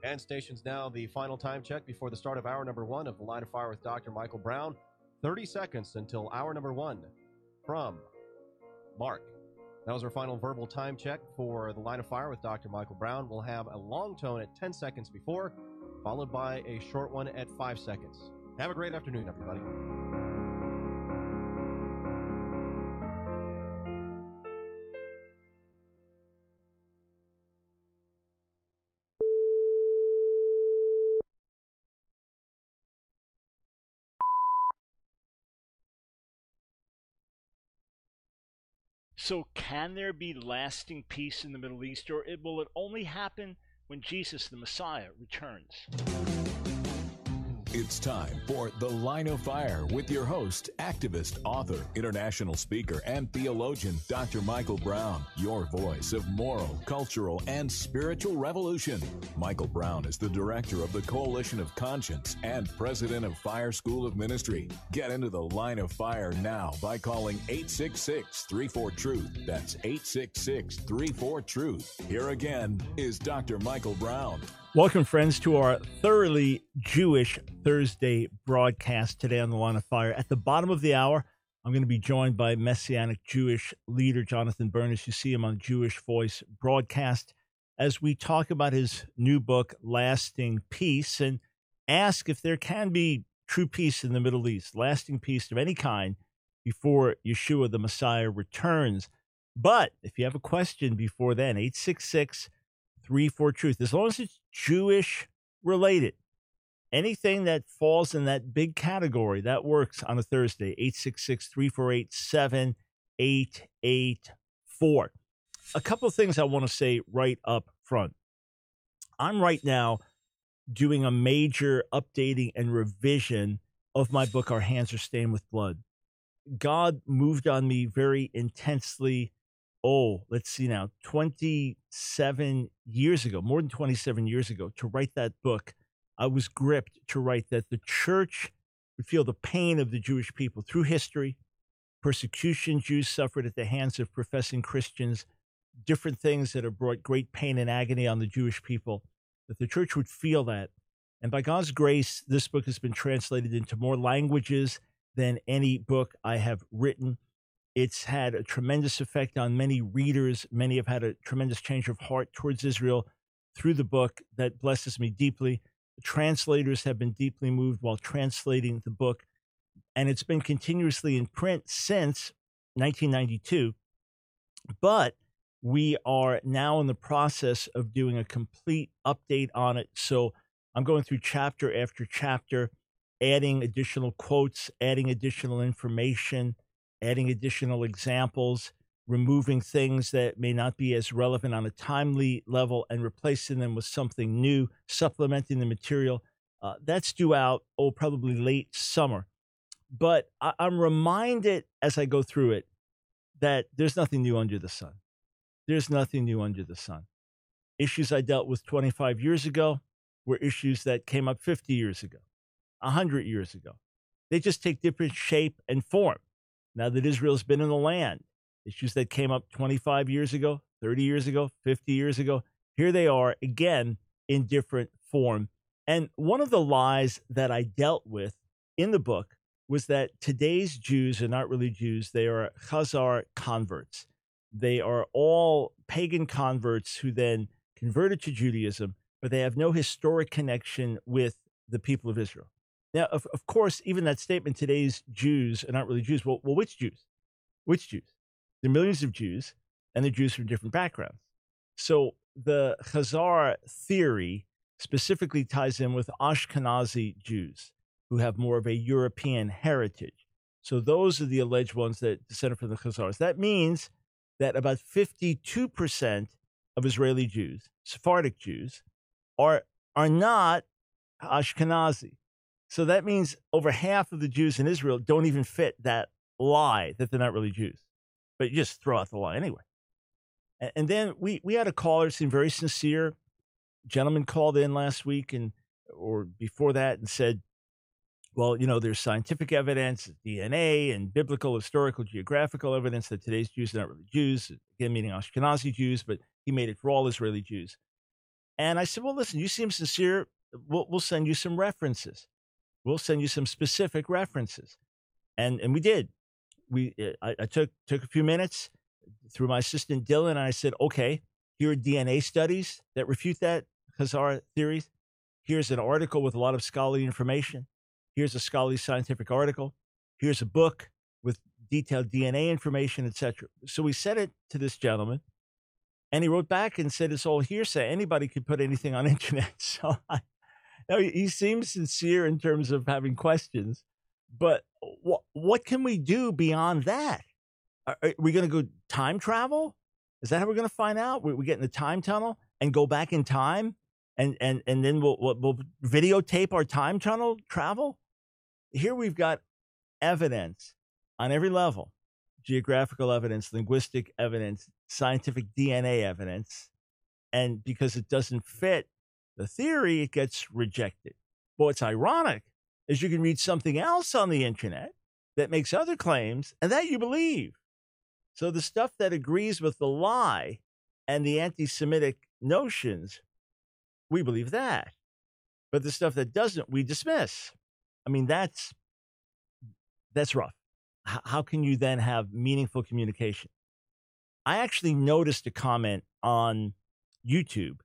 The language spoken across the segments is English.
And stations now the final time check before the start of hour number one of The Line of Fire with Dr. Michael Brown. 30 seconds until hour number one from Mark. That was our final verbal time check for The Line of Fire with Dr. Michael Brown. We'll have a long tone at 10 seconds before, followed by a short one at 5 seconds. Have a great afternoon, everybody. So can there be lasting peace in the Middle East, or will it only happen when Jesus, the Messiah, returns? It's time for The Line of Fire with your host, activist, author, international speaker, and theologian, Dr. Michael Brown, your voice of moral, cultural, and spiritual revolution. Michael Brown is the director of the Coalition of Conscience and president of Fire School of Ministry. Get into The Line of Fire now by calling 866-34-TRUTH. That's 866-34-TRUTH. Here again is Dr. Michael Brown. Welcome, friends, to our thoroughly Jewish Thursday broadcast today on The Line of Fire. At the bottom of the hour, I'm going to be joined by Messianic Jewish leader Jon Bernis. You see him on Jewish Voice broadcast as we talk about his new book, Lasting Peace, and ask if there can be true peace in the Middle East, lasting peace of any kind before Yeshua, the Messiah, returns. But if you have a question before then, 866-34-TRUTH, as long as it's Jewish related, anything that falls in that big category, that works on a Thursday, 866-348-7884. A couple of things I want to say right up front. I'm right now doing a major updating and revision of my book, Our Hands Are Stained with Blood. God moved on me very intensely. Let's see now, 27 years ago, more than 27 years ago, to write that book. I was gripped to write that the church would feel the pain of the Jewish people through history, persecution Jews suffered at the hands of professing Christians, different things that have brought great pain and agony on the Jewish people, that the church would feel that. And by God's grace, this book has been translated into more languages than any book I have written. It's had a tremendous effect on many readers. Many have had a tremendous change of heart towards Israel through the book. That blesses me deeply. The translators have been deeply moved while translating the book, and it's been continuously in print since 1992. But we are now in the process of doing a complete update on it. So I'm going through chapter after chapter, adding additional quotes, adding additional information, adding additional examples, removing things that may not be as relevant on a timely level and replacing them with something new, supplementing the material. That's due out, probably late summer. But I'm reminded as I go through it that there's nothing new under the sun. There's nothing new under the sun. Issues I dealt with 25 years ago were issues that came up 50 years ago, 100 years ago. They just take different shape and form. Now that Israel's been in the land, issues that came up 25 years ago, 30 years ago, 50 years ago, here they are again in different form. And one of the lies that I dealt with in the book was that today's Jews are not really Jews. They are Chazar converts. They are all pagan converts who then converted to Judaism, but they have no historic connection with the people of Israel. Now, of course, even that statement, today's Jews are not really Jews. Well, which Jews? Which Jews? There are millions of Jews, and they're Jews from different backgrounds. So the Chazar theory specifically ties in with Ashkenazi Jews who have more of a European heritage. So those are the alleged ones that descended from the Chazars. That means that about 52% of Israeli Jews, Sephardic Jews, are not Ashkenazi. So that means over half of the Jews in Israel don't even fit that lie that they're not really Jews. But you just throw out the lie anyway. And then we had a caller, seemed very sincere. A gentleman called in last week or before that and said, well, there's scientific evidence, DNA, and biblical, historical, geographical evidence that today's Jews are not really Jews, again, meaning Ashkenazi Jews, but he made it for all Israeli Jews. And I said, well, listen, you seem sincere. We'll send you some references. We'll send you some specific references. And we did. I took a few minutes through my assistant Dylan, and I said, okay, here are DNA studies that refute that Hazara theories. Here's an article with a lot of scholarly information. Here's a scholarly scientific article. Here's a book with detailed DNA information, etc. So we sent it to this gentleman, and he wrote back and said, it's all hearsay. Anybody could put anything on internet. So he seems sincere in terms of having questions. But what can we do beyond that? Are we going to go time travel? Is that how we're going to find out? We get in the time tunnel and go back in time, and then we'll videotape our time tunnel travel? Here we've got evidence on every level: geographical evidence, linguistic evidence, scientific DNA evidence. And because it doesn't fit the theory, it gets rejected. But what's ironic is you can read something else on the internet that makes other claims, and that you believe. So the stuff that agrees with the lie and the anti-Semitic notions, we believe that. But the stuff that doesn't, we dismiss. I mean, that's rough. How can you then have meaningful communication? I actually noticed a comment on YouTube.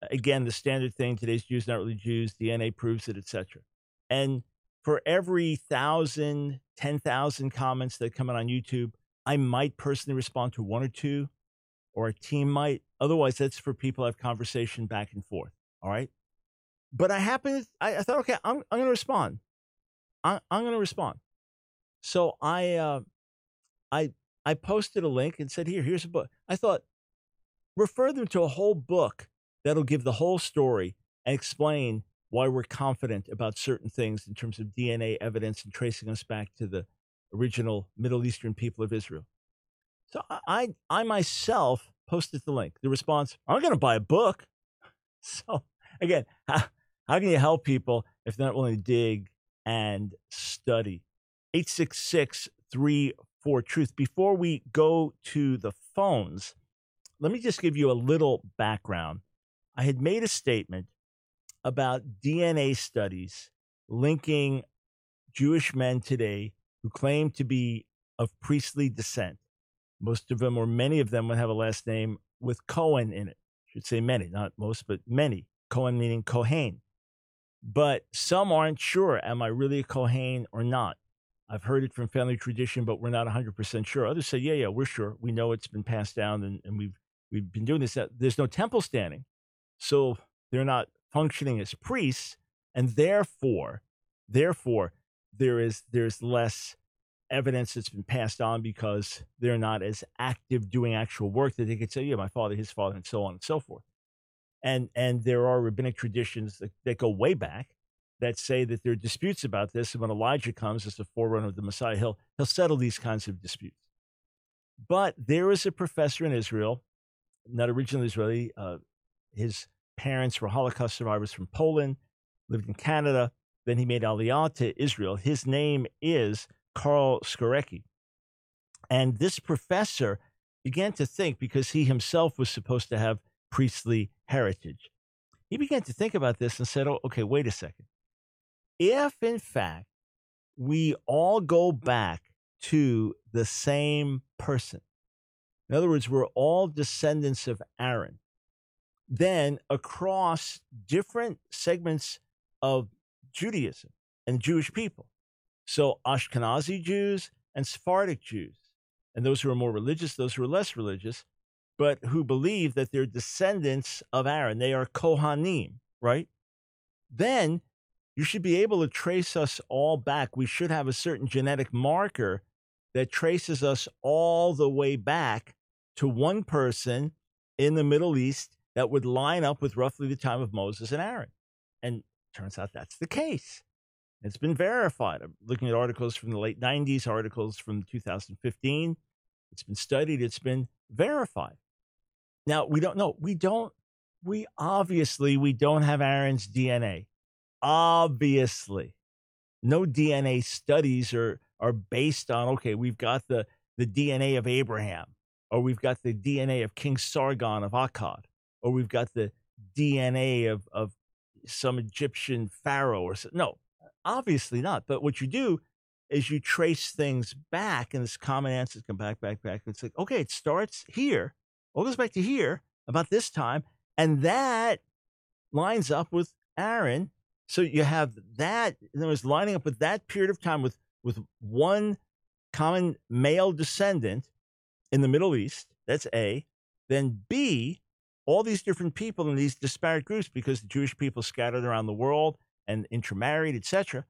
Again, the standard thing, today's Jews, not really Jews, DNA proves it, etc. And for every 1,000, 10,000 comments that come in on YouTube, I might personally respond to one or two, or a team might. Otherwise, that's for people to have conversation back and forth. All right. But I thought, okay, I'm going to respond. I'm going to respond. So I posted a link and said, here's a book. I thought, refer them to a whole book that'll give the whole story and explain why we're confident about certain things in terms of DNA evidence and tracing us back to the original Middle Eastern people of Israel. So I myself posted the link. The response, I'm going to buy a book. So again, how can you help people if they're not willing to dig and study? 866-34-TRUTH. Before we go to the phones, let me just give you a little background. I had made a statement about DNA studies linking Jewish men today who claim to be of priestly descent. Most of them, or many of them, would have a last name with Cohen in it. I should say many, not most, but many. Cohen meaning Kohen. But some aren't sure, am I really a Kohen or not? I've heard it from family tradition, but we're not 100% sure. Others say, yeah, we're sure. We know it's been passed down, and we've been doing this. There's no temple standing, so they're not functioning as priests, and therefore, there's less evidence that's been passed on because they're not as active doing actual work that they could say, yeah, my father, his father, and so on and so forth. And there are rabbinic traditions that go way back that say that there are disputes about this, and when Elijah comes as the forerunner of the Messiah, he'll settle these kinds of disputes. But there is a professor in Israel, not originally Israeli. His parents were Holocaust survivors from Poland, lived in Canada. Then he made Aliyah to Israel. His name is Karl Skorecki. And this professor began to think, because he himself was supposed to have priestly heritage, he began to think about this and said, oh, okay, wait a second. If, in fact, we all go back to the same person, in other words, we're all descendants of Aaron, then across different segments of Judaism and Jewish people, so Ashkenazi Jews and Sephardic Jews, and those who are more religious, those who are less religious, but who believe that they're descendants of Aaron, they are Kohanim, right? Then you should be able to trace us all back. We should have a certain genetic marker that traces us all the way back to one person in the Middle East that would line up with roughly the time of Moses and Aaron. And it turns out that's the case. It's been verified. I'm looking at articles from the late 90s, articles from 2015. It's been studied. It's been verified. Now, we don't know. We don't have Aaron's DNA. Obviously. No DNA studies are based on, okay, we've got the DNA of Abraham, or we've got the DNA of King Sargon of Akkad, or we've got the DNA of some Egyptian pharaoh or so. No, obviously not. But what you do is you trace things back, and this common ancestors come back. It's like, okay, it starts here, all goes back to here about this time, and that lines up with Aaron. So you have that, in other words, lining up with that period of time with one common male descendant in the Middle East. That's A. Then B, all these different people in these disparate groups, because the Jewish people scattered around the world and intermarried, etc.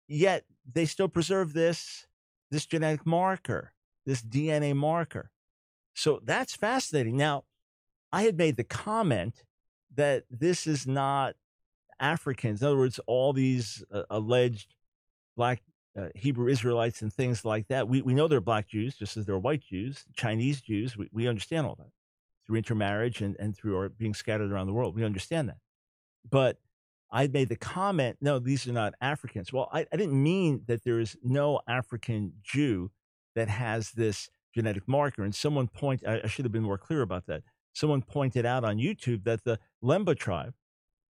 Yet they still preserve this genetic marker, this DNA marker. So that's fascinating. Now, I had made the comment that this is not Africans. In other words, all these alleged black Hebrew Israelites and things like that. We know they're black Jews, just as they're white Jews, Chinese Jews. We understand all that through intermarriage and through our being scattered around the world. We understand that. But I made the comment, no, these are not Africans. Well, I didn't mean that there is no African Jew that has this genetic marker. And someone I should have been more clear about that. Someone pointed out on YouTube that the Lemba tribe,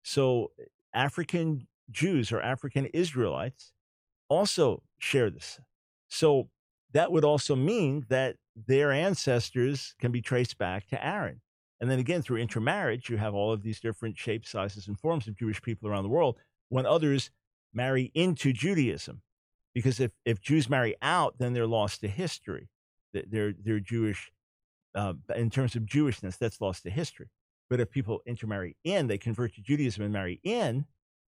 so African Jews or African Israelites, also share this. So that would also mean that their ancestors can be traced back to Aaron. And then again, through intermarriage, you have all of these different shapes, sizes, and forms of Jewish people around the world when others marry into Judaism. Because if Jews marry out, then they're lost to history. They're Jewish, in terms of Jewishness, that's lost to history. But if people intermarry in, they convert to Judaism and marry in,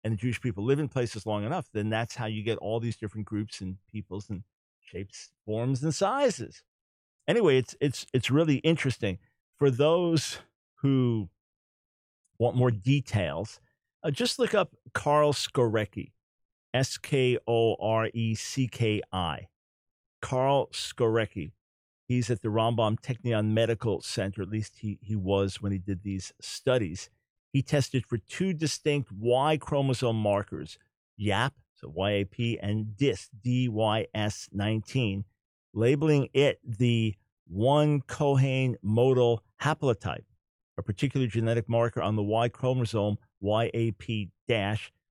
and the Jewish people live in places long enough, then that's how you get all these different groups and peoples and shapes, forms, and sizes. Anyway, it's really interesting. For those who want more details, just look up Karl Skorecki, Skorecki. Karl Skorecki. He's at the Rambam Technion Medical Center. At least he was when he did these studies. He tested for two distinct Y chromosome markers, YAP, so YAP, and DIS, DYS19, labeling it the 1-Cohen modal haplotype. A particular genetic marker on the Y chromosome, YAP-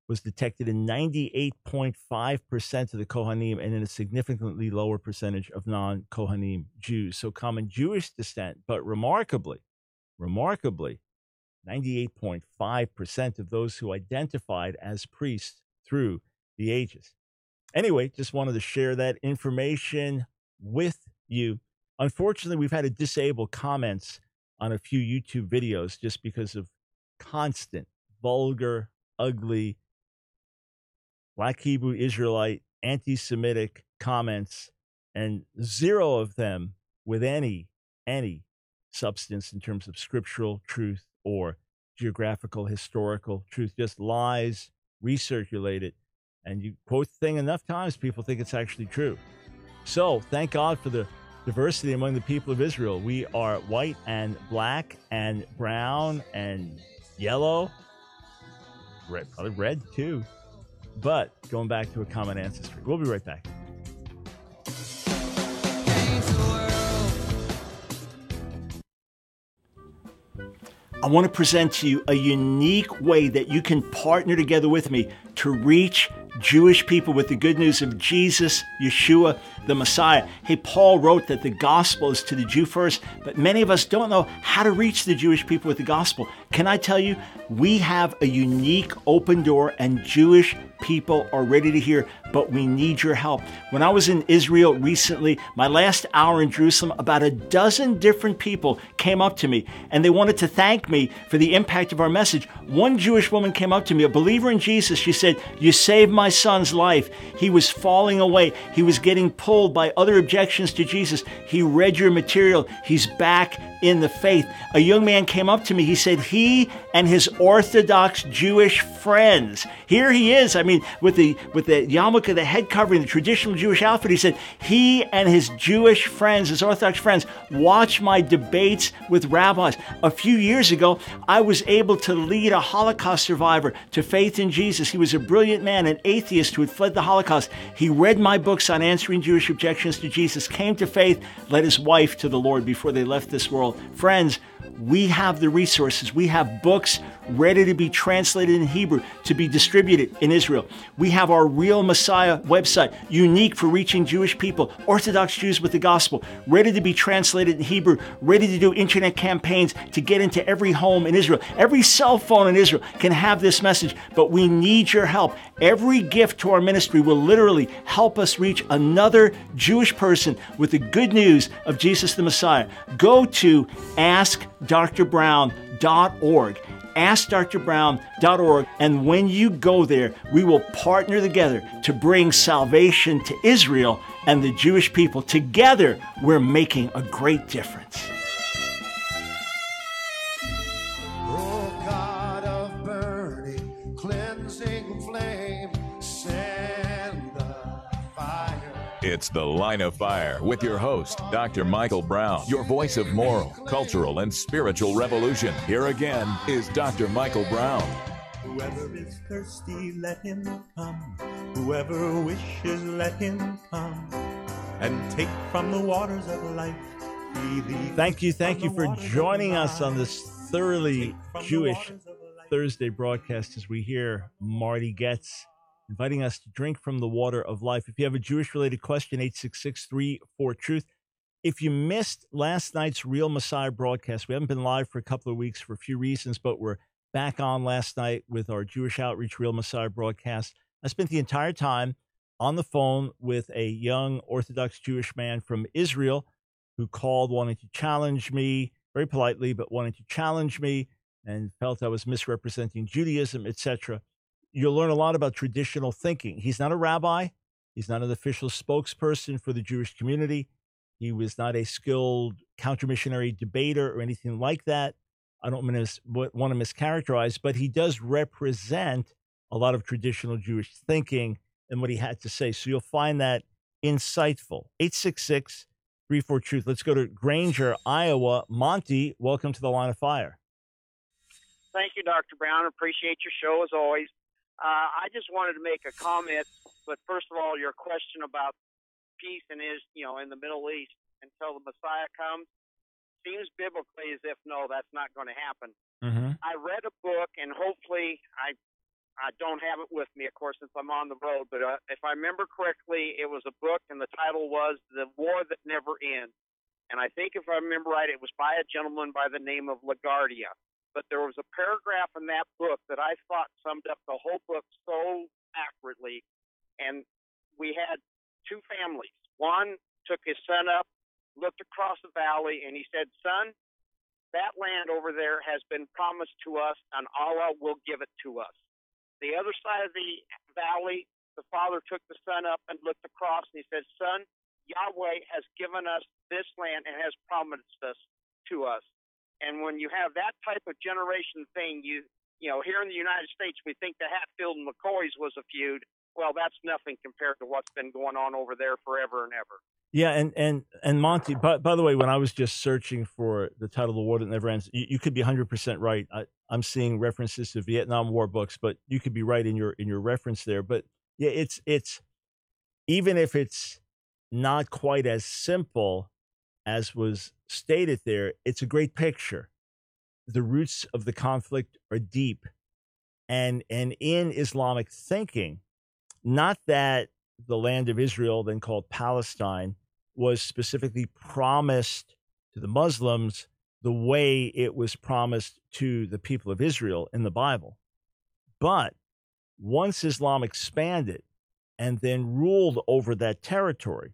was detected in 98.5% of the Kohanim and in a significantly lower percentage of non-Kohanim Jews. So common Jewish descent, but remarkably, 98.5% of those who identified as priests through the ages. Anyway, just wanted to share that information with you. Unfortunately, we've had to disable comments on a few YouTube videos just because of constant, vulgar, ugly, Black Hebrew Israelite, anti-Semitic comments, and zero of them with any substance in terms of scriptural truth or geographical, historical truth, just lies, recirculated, and you quote the thing enough times, people think it's actually true. So thank God for the diversity among the people of Israel. We are white and black and brown and yellow, red, probably red too, but going back to a common ancestry. We'll be right back. I want to present to you a unique way that you can partner together with me to reach Jewish people with the good news of Jesus, Yeshua, the Messiah. Hey, Paul wrote that the gospel is to the Jew first, but many of us don't know how to reach the Jewish people with the gospel. Can I tell you, we have a unique open door and Jewish people are ready to hear, but we need your help. When I was in Israel recently, my last hour in Jerusalem, about a dozen different people came up to me and they wanted to thank me for the impact of our message. One Jewish woman came up to me, a believer in Jesus. She said, "You saved my son's life. He was falling away. He was getting pulled by other objections to Jesus. He read your material. He's back in the faith." A young man came up to me. He said he and his Orthodox Jewish friends, here he is, with the yarmulke, the head covering, the traditional Jewish outfit. He said he and his Jewish friends, his Orthodox friends, watch my debates with rabbis. A few years ago, I was able to lead a Holocaust survivor to faith in Jesus. He was a brilliant man, an atheist who had fled the Holocaust. He read my books on answering Jewish objections to Jesus, came to faith, led his wife to the Lord before they left this world. Friends, we have the resources. We have books, ready to be translated in Hebrew to be distributed in Israel. We have our Real Messiah website, unique for reaching Jewish people, Orthodox Jews with the gospel, ready to be translated in Hebrew, ready to do internet campaigns to get into every home in Israel. Every cell phone in Israel can have this message, but we need your help. Every gift to our ministry will literally help us reach another Jewish person with the good news of Jesus the Messiah. Go to askdrbrown.org. AskDrBrown.org. And when you go there, we will partner together to bring salvation to Israel and the Jewish people. Together, we're making a great difference. Oh God of burning, cleansing flame, send the fire. It's The Line of Fire with your host, Dr. Michael Brown, your voice of moral, cultural, and spiritual revolution. Here again is Dr. Michael Brown. Whoever is thirsty, let him come. Whoever wishes, let him come and take from the waters of life. Thank you for joining us on this thoroughly Jewish Thursday broadcast as we hear Marty Getz inviting us to drink from the water of life. If you have a Jewish-related question, 866-34-TRUTH. If you missed last night's Real Messiah broadcast, we haven't been live for a couple of weeks for a few reasons, but we're back on last night with our Jewish Outreach Real Messiah broadcast. I spent the entire time on the phone with a young Orthodox Jewish man from Israel who called wanting to challenge me, very politely, but wanting to challenge me and felt I was misrepresenting Judaism, etc. You'll learn a lot about traditional thinking. He's not a rabbi. He's not an official spokesperson for the Jewish community. He was not a skilled counter-missionary debater or anything like that. I don't want to mischaracterize, but he does represent a lot of traditional Jewish thinking and what he had to say. So you'll find that insightful. 866-34-TRUTH. Let's go to Granger, Iowa. Monty, welcome to the Line of Fire. Thank you, Dr. Brown. Appreciate your show as always. I just wanted to make a comment, but first of all, your question about peace in the Middle East until the Messiah comes seems biblically as if no, that's not going to happen. Mm-hmm. I read a book, and hopefully I don't have it with me, of course, since I'm on the road, but if I remember correctly, it was a book, and the title was The War That Never Ends. And I think if I remember right, it was by a gentleman by the name of LaGuardia. But there was a paragraph in that book that I thought summed up the whole book so accurately. And we had two families. One took his son up, looked across the valley, and he said, "Son, that land over there has been promised to us, and Allah will give it to us." The other side of the valley, the father took the son up and looked across, and he said, "Son, Yahweh has given us this land and has promised us to us." And when you have that type of generation thing, you know, here in the United States, we think the Hatfield and McCoys was a feud. Well, that's nothing compared to what's been going on over there forever and ever. Yeah, and Monty, by the way, when I was just searching for the title, The War That Never Ends, you could be 100% right. I'm seeing references to Vietnam War books, but you could be right in your reference there. But yeah, it's even if it's not quite as simple as was stated there, it's a great picture. The roots of the conflict are deep. And in Islamic thinking, not that the land of Israel, then called Palestine, was specifically promised to the Muslims the way it was promised to the people of Israel in the Bible. But once Islam expanded and then ruled over that territory,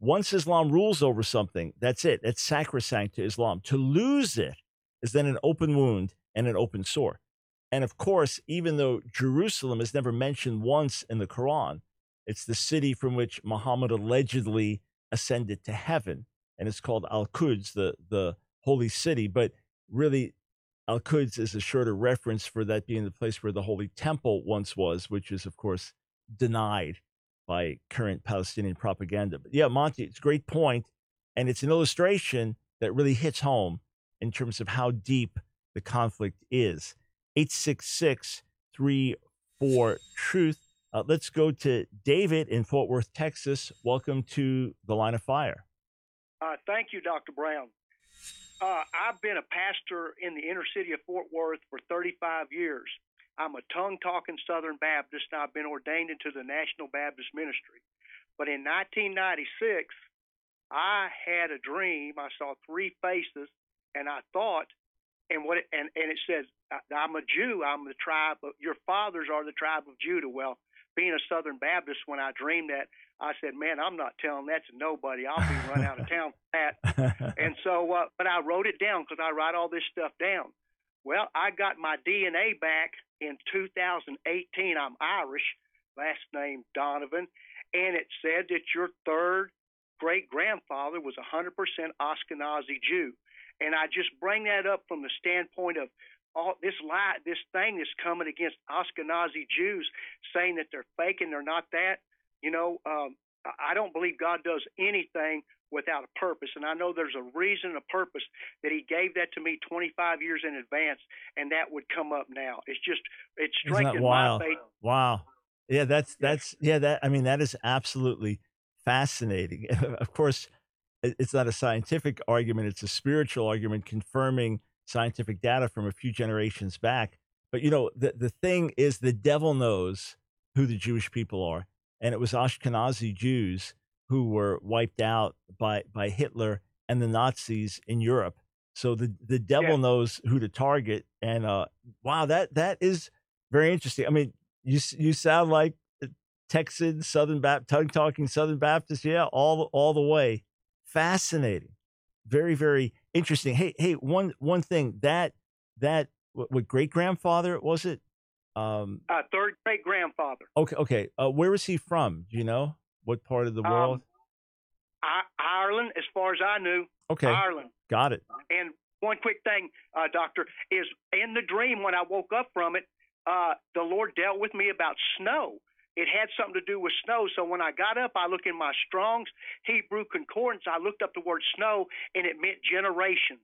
once Islam rules over something, that's it. It's sacrosanct to Islam. To lose it is then an open wound and an open sore. And of course, even though Jerusalem is never mentioned once in the Quran, it's the city from which Muhammad allegedly ascended to heaven. And it's called Al-Quds, the holy city. But really, Al-Quds is a shorter reference for that being the place where the Holy Temple once was, which is, of course, denied by current Palestinian propaganda. But yeah, Monty, it's a great point, and it's an illustration that really hits home in terms of how deep the conflict is. 866-34-TRUTH. Let's go to David in Fort Worth, Texas. Welcome to the Line of Fire. Thank you, Dr. Brown. I've been a pastor in the inner city of Fort Worth for 35 years. I'm a tongue-talking Southern Baptist, and I've been ordained into the National Baptist Ministry. But in 1996, I had a dream. I saw three faces, and I thought, and it says, I'm a Jew. I'm the tribe of, your fathers are the tribe of Judah. Well, being a Southern Baptist, when I dreamed that, I said, man, I'm not telling that to nobody. I'll be run out of town for that. And so, but I wrote it down because I write all this stuff down. Well, I got my DNA back in 2018. I'm Irish, last name Donovan, and it said that your third great-grandfather was 100% Ashkenazi Jew. And I just bring that up from the standpoint of all this lie, this thing that's coming against Ashkenazi Jews, saying that they're fake and they're not that. You know, I don't believe God does anything without a purpose. And I know there's a reason, a purpose that he gave that to me 25 years in advance, and that would come up now. It's strengthened my faith. Wow. Yeah, that is absolutely fascinating. Of course, it's not a scientific argument. It's a spiritual argument confirming scientific data from a few generations back. But, you know, the thing is, the devil knows who the Jewish people are. And it was Ashkenazi Jews who were wiped out by Hitler and the Nazis in Europe. So the devil knows who to target. And wow, that is very interesting. I mean, you sound like Texan Southern Baptist, tongue-talking Southern Baptist. Yeah, all the way. Fascinating. Very, very interesting. Hey, one thing that what great-grandfather was it? Third great-grandfather. Okay. Where was he from? Do you know what part of the world? Ireland, as far as I knew. Okay. Ireland. Got it. And one quick thing, Doctor, is in the dream when I woke up from it, the Lord dealt with me about snow. It had something to do with snow. So when I got up, I looked in my Strong's Hebrew Concordance. I looked up the word snow, and it meant generations.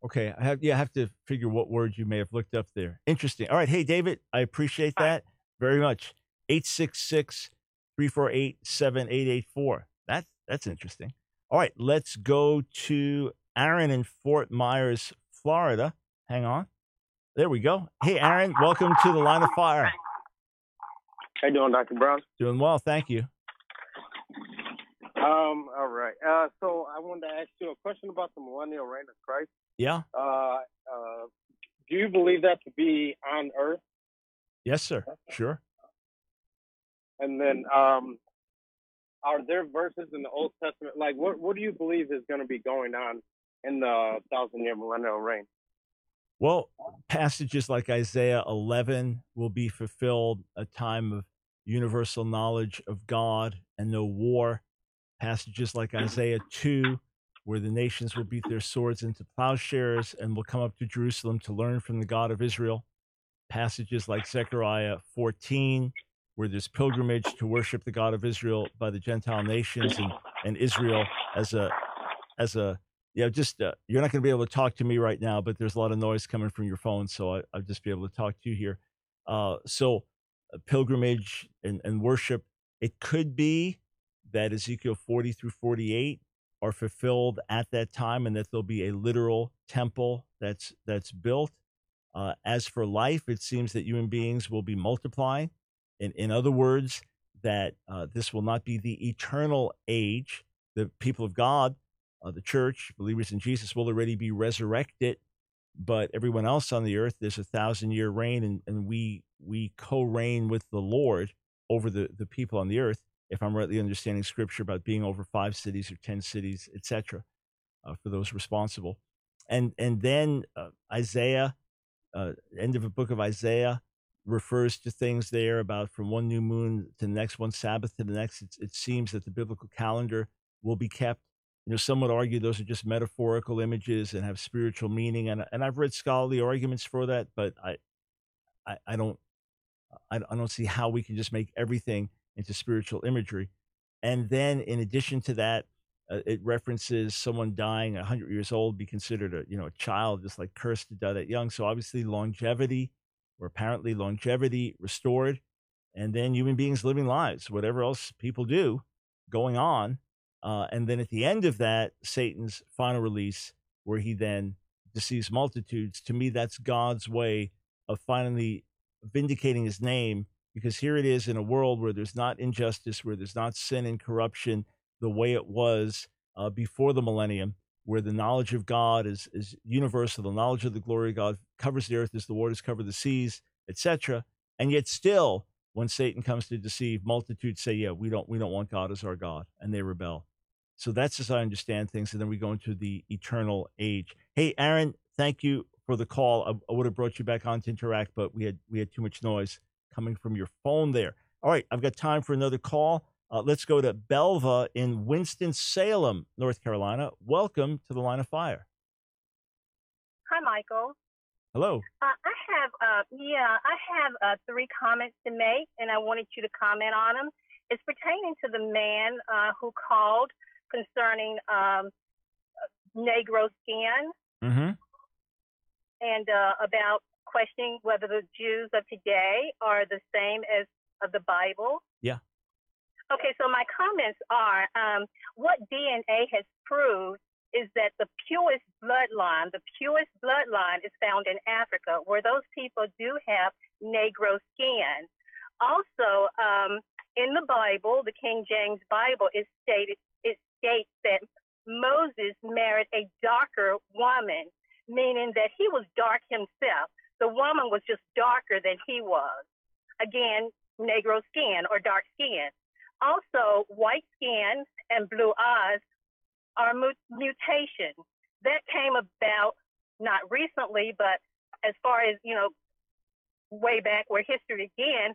Okay, I have to figure what word you may have looked up there. Interesting. All right, hey, David, I appreciate that very much. 866-348-7884. That's interesting. All right, let's go to Aaron in Fort Myers, Florida. Hang on. There we go. Hey, Aaron, welcome to the Line of Fire. How you doing, Dr. Brown? Doing well, thank you. All right. So I wanted to ask you a question about the millennial reign of Christ. Yeah. Do you believe that to be on earth? Yes, sir. Sure. And then are there verses in the Old Testament? Like, what do you believe is going to be going on in the 1,000-year millennial reign? Well, passages like Isaiah 11 will be fulfilled, a time of universal knowledge of God and no war. Passages like Isaiah 2, where the nations will beat their swords into plowshares and will come up to Jerusalem to learn from the God of Israel. Passages like Zechariah 14, where there's pilgrimage to worship the God of Israel by the Gentile nations, and Israel as a you're not going to be able to talk to me right now, but there's a lot of noise coming from your phone, so I'll just be able to talk to you here. So pilgrimage and worship, it could be that Ezekiel 40 through 48 are fulfilled at that time, and that there'll be a literal temple that's built. As for life, it seems that human beings will be multiplying. In other words, that this will not be the eternal age. The people of God, the church, believers in Jesus, will already be resurrected, but everyone else on the earth, there's 1,000-year reign, and we co-reign with the Lord over the people on the earth, if I'm rightly understanding Scripture about being over 5 cities or 10 cities, etc., for those responsible. And then Isaiah, end of the book of Isaiah, refers to things there about from one new moon to the next, one Sabbath to the next. It seems that the biblical calendar will be kept. You know, some would argue those are just metaphorical images and have spiritual meaning, and I've read scholarly arguments for that, but I don't see how we can just make everything into spiritual imagery. And then, in addition to that, it references someone dying 100 years old be considered a child, just like cursed to die that young. So obviously, longevity, or apparently longevity, restored, and then human beings living lives, whatever else people do, going on. And then at the end of that, Satan's final release, where he then deceives multitudes. To me, that's God's way of finally vindicating his name, because here it is in a world where there's not injustice, where there's not sin and corruption the way it was before the millennium, where the knowledge of God is universal, the knowledge of the glory of God covers the earth as the waters cover the seas, etc. And yet still, when Satan comes to deceive, multitudes say, yeah, we don't want God as our God, and they rebel. So that's as I understand things. And then we go into the eternal age. Hey, Aaron, thank you for the call. I would have brought you back on to interact, but we had too much noise coming from your phone there. All right, I've got time for another call. Let's go to Belva in Winston-Salem, North Carolina. Welcome to the Line of Fire. Hi, Michael. Hello. I have 3 comments to make, and I wanted you to comment on them. It's pertaining to the man who called concerning Negro skin, and about questioning whether the Jews of today are the same as of the Bible. Yeah. Okay, so my comments are, what DNA has proved is that the purest bloodline is found in Africa, where those people do have Negro skin. Also, in the Bible, the King James Bible, it states that Moses married a darker woman, meaning that he was dark himself. The woman was just darker than he was. Again, Negro skin or dark skin. Also, white skin and blue eyes are mutation. That came about not recently, but as far as, way back where history began,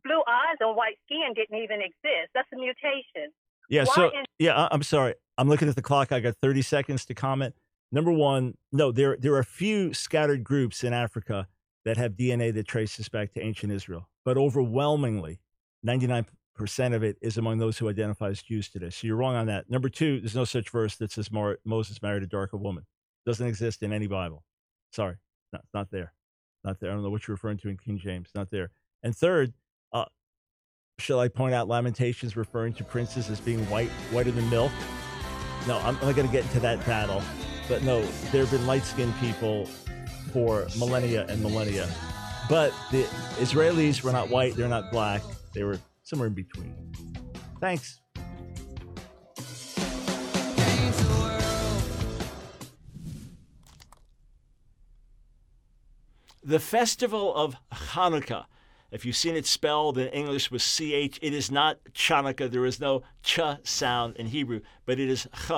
blue eyes and white skin didn't even exist. That's a mutation. Yeah, I'm sorry. I'm looking at the clock. I got 30 seconds to comment. Number one, no, there are a few scattered groups in Africa that have DNA that traces back to ancient Israel, but overwhelmingly, 99% of it is among those who identify as Jews today. So you're wrong on that. Number two, there's no such verse that says Moses married a darker woman. Doesn't exist in any Bible. Sorry, not there. Not there. I don't know what you're referring to in King James. Not there. And third, shall I point out Lamentations referring to princes as being whiter than milk? No, I'm not going to get into that battle. But no, there have been light-skinned people for millennia and millennia. But the Israelis were not white. They're not black. They were somewhere in between. Thanks. The festival of Hanukkah. If you've seen it spelled in English with CH, it is not Chanukah. There is no ch sound in Hebrew, but it is ch,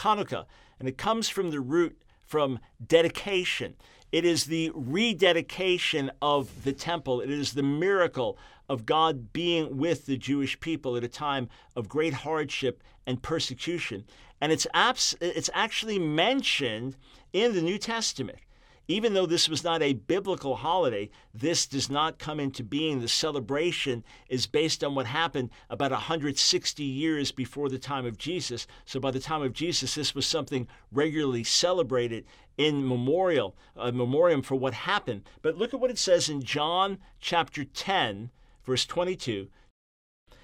Hanukkah. And it comes from the root from dedication. It is the rededication of the temple. It is the miracle of God being with the Jewish people at a time of great hardship and persecution. And it's actually mentioned in the New Testament. Even though this was not a biblical holiday, this does not come into being. The celebration is based on what happened about 160 years before the time of Jesus. So by the time of Jesus, this was something regularly celebrated in memoriam for what happened. But look at what it says in John chapter 10, verse 22.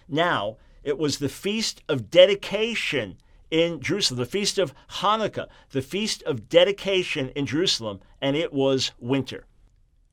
Now, it was the feast of dedication in Jerusalem, the feast of Hanukkah, the feast of dedication in Jerusalem, and it was winter.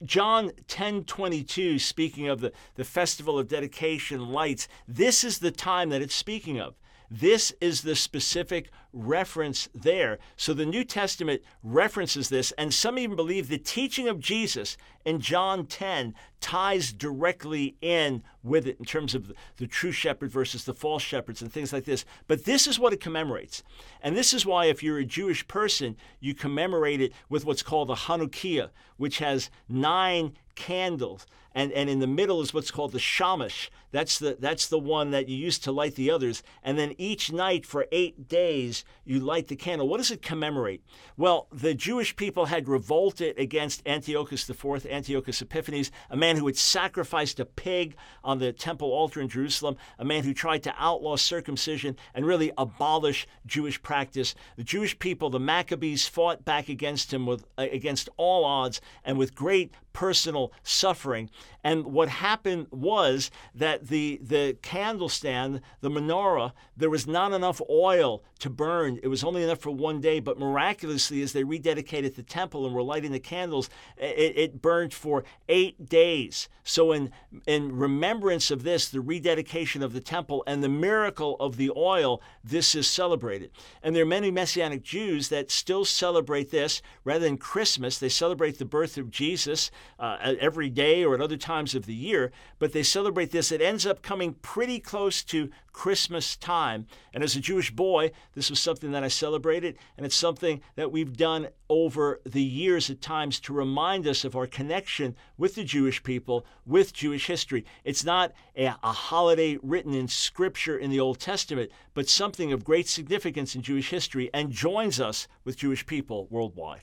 John 10:22, speaking of the festival of dedication lights, this is the time that it's speaking of. This is the specific reference there. So the New Testament references this, and some even believe the teaching of Jesus in John 10 ties directly in with it in terms of the true shepherd versus the false shepherds and things like this. But this is what it commemorates. And this is why if you're a Jewish person, you commemorate it with what's called the Hanukkah, which has 9 candles. And in the middle is what's called the shamash. That's the one that you use to light the others. And then each night for 8 days, you light the candle. What does it commemorate? Well, the Jewish people had revolted against Antiochus IV, Antiochus Epiphanes, a man who had sacrificed a pig on the temple altar in Jerusalem, a man who tried to outlaw circumcision and really abolish Jewish practice. The Jewish people, the Maccabees, fought back against him against all odds and with great personal suffering. And what happened was that the candle stand, the menorah, there was not enough oil to burn. It was only enough for one day, but miraculously, as they rededicated the temple and were lighting the candles, it burned for 8 days. So in remembrance of this, the rededication of the temple and the miracle of the oil, this is celebrated. And there are many Messianic Jews that still celebrate this. Rather than Christmas, they celebrate the birth of Jesus every day or at other times of the year, but they celebrate this. It ends up coming pretty close to Christmas time. And as a Jewish boy, this was something that I celebrated, and it's something that we've done over the years at times to remind us of our connection with the Jewish people, with Jewish history. It's not a holiday written in Scripture in the Old Testament, but something of great significance in Jewish history and joins us with Jewish people worldwide.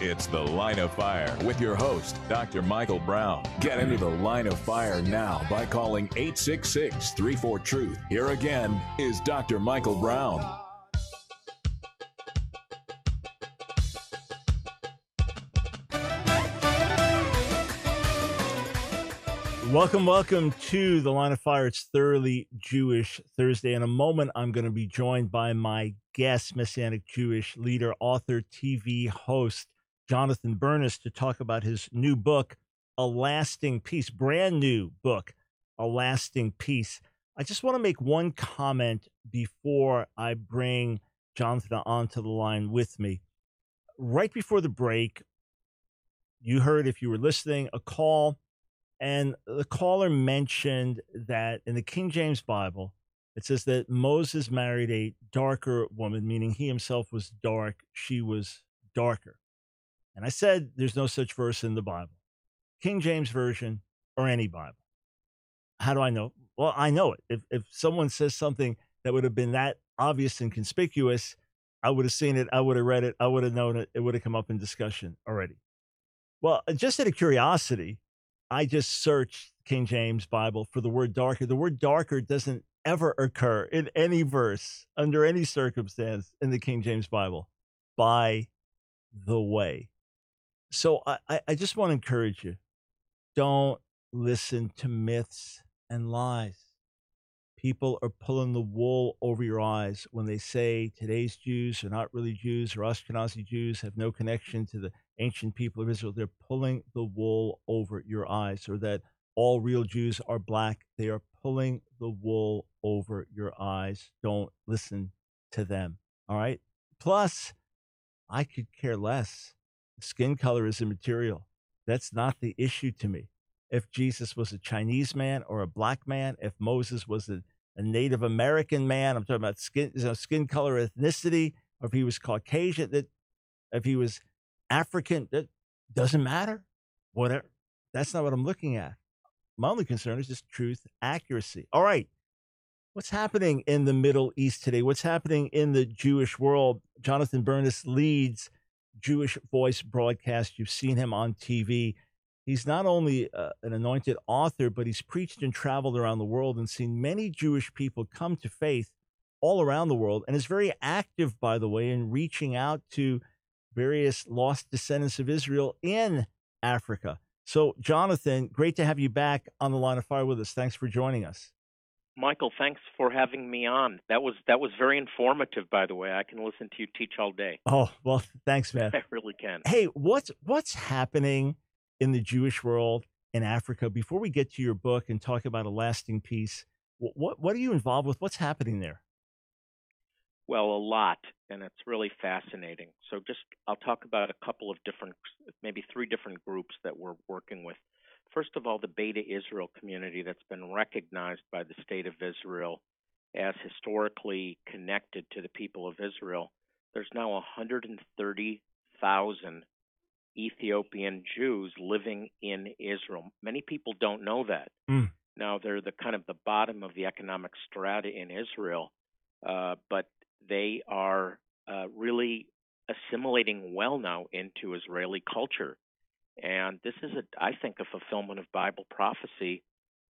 It's The Line of Fire with your host, Dr. Michael Brown. Get into the Line of Fire now by calling 866-34-TRUTH. Here again is Dr. Michael Brown. Welcome to The Line of Fire. It's Thoroughly Jewish Thursday. In a moment, I'm going to be joined by my guest, Messianic Jewish leader, author, TV host, Jon Bernis, to talk about his new book, A Lasting Peace, brand new book, A Lasting Peace. I just want to make one comment before I bring Jonathan onto the line with me. Right before the break, you heard, if you were listening, a call, and the caller mentioned that in the King James Bible, it says that Moses married a darker woman, meaning he himself was dark, she was darker. And I said there's no such verse in the Bible, King James Version or any Bible. How do I know? Well, I know it. If someone says something that would have been that obvious and conspicuous, I would have seen it, I would have read it, I would have known it, it would have come up in discussion already. Well, just out of curiosity, I just searched King James Bible for the word darker. The word darker doesn't ever occur in any verse, under any circumstance in the King James Bible, by the way. So I just want to encourage you, don't listen to myths and lies. People are pulling the wool over your eyes when they say today's Jews are not really Jews, or Ashkenazi Jews have no connection to the ancient people of Israel. They're pulling the wool over your eyes, or that all real Jews are black. They are pulling the wool over your eyes. Don't listen to them. All right. Plus, I could care less. Skin color is immaterial. That's not the issue to me. If Jesus was a Chinese man or a black man, if Moses was a Native American man, I'm talking about skin color, ethnicity, or if he was Caucasian, if he was African, that doesn't matter. Whatever. That's not what I'm looking at. My only concern is just truth, accuracy. All right. What's happening in the Middle East today? What's happening in the Jewish world? Jon Bernis leads Jewish Voice broadcast. You've seen him on TV. He's not only an anointed author, but he's preached and traveled around the world and seen many Jewish people come to faith all around the world, and is very active, by the way, in reaching out to various lost descendants of Israel in Africa. So, Jonathan, great to have you back on the Line of Fire with us. Thanks for joining us. Michael, thanks for having me on. That was very informative, by the way. I can listen to you teach all day. Oh, well, thanks, man. I really can. Hey, what's happening in the Jewish world in Africa? Before we get to your book and talk about A Lasting Peace, what are you involved with? What's happening there? Well, a lot, and it's really fascinating. So I'll talk about a couple of different, maybe 3 different groups that we're working with. First of all, the Beta Israel community that's been recognized by the state of Israel as historically connected to the people of Israel. There's now 130,000 Ethiopian Jews living in Israel. Many people don't know that. Now, they're the kind of the bottom of the economic strata in Israel, but they are really assimilating well now into Israeli culture. And this is, I think, a fulfillment of Bible prophecy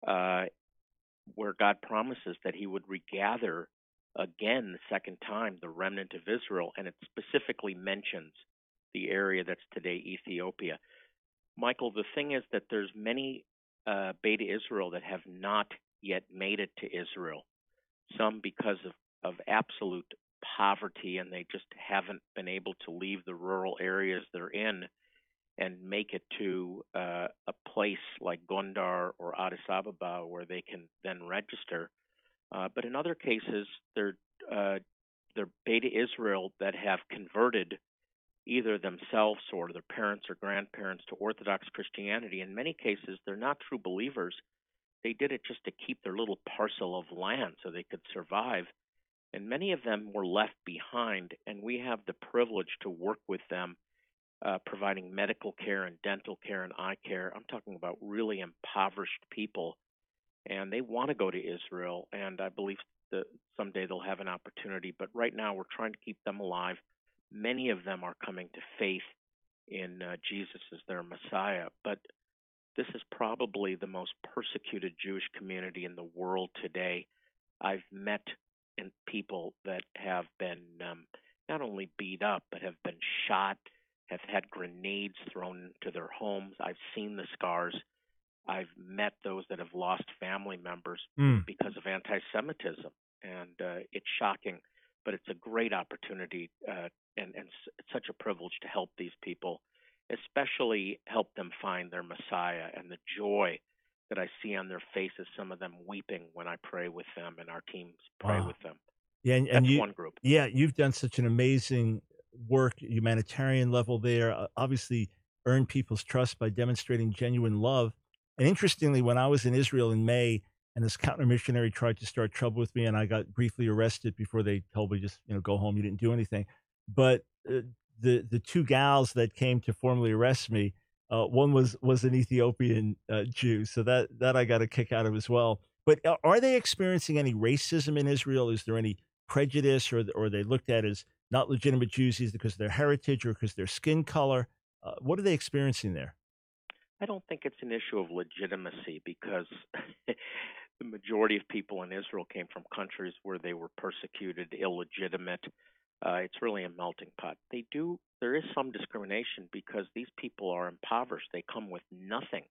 where God promises that he would regather again, the second time, the remnant of Israel, and it specifically mentions the area that's today Ethiopia. Michael, the thing is that there's many Beta Israel that have not yet made it to Israel, some because of absolute poverty, and they just haven't been able to leave the rural areas they're in and make it to a place like Gondar or Addis Ababa where they can then register. But in other cases, they're Beta Israel that have converted either themselves or their parents or grandparents to Orthodox Christianity. In many cases, they're not true believers. They did it just to keep their little parcel of land so they could survive. And many of them were left behind, and we have the privilege to work with them, providing medical care and dental care and eye care. I'm talking about really impoverished people, and they want to go to Israel, and I believe that someday they'll have an opportunity. But right now we're trying to keep them alive. Many of them are coming to faith in Jesus as their Messiah. But this is probably the most persecuted Jewish community in the world today. I've met people that have been not only beat up, but have been shot, have had grenades thrown into their homes. I've seen the scars. I've met those that have lost family members because of anti-Semitism. And it's shocking, but it's a great opportunity and it's such a privilege to help these people, especially help them find their Messiah, and the joy that I see on their faces, some of them weeping when I pray with them and our teams pray with them. Yeah, and That's you, one group. Yeah, you've done such an amazing work, humanitarian level there, obviously earned people's trust by demonstrating genuine love. And interestingly, when I was in Israel in May, and this counter missionary tried to start trouble with me, and I got briefly arrested before they told me just go home. You didn't do anything. But the two gals that came to formally arrest me, one was an Ethiopian Jew, so that I got a kick out of as well. But are they experiencing any racism in Israel? Is there any prejudice, or are they looked at as not legitimate Jews either because of their heritage or because of their skin color? What are they experiencing there? I don't think it's an issue of legitimacy because the majority of people in Israel came from countries where they were persecuted, illegitimate. It's really a melting pot. There is some discrimination because these people are impoverished. They come with nothing,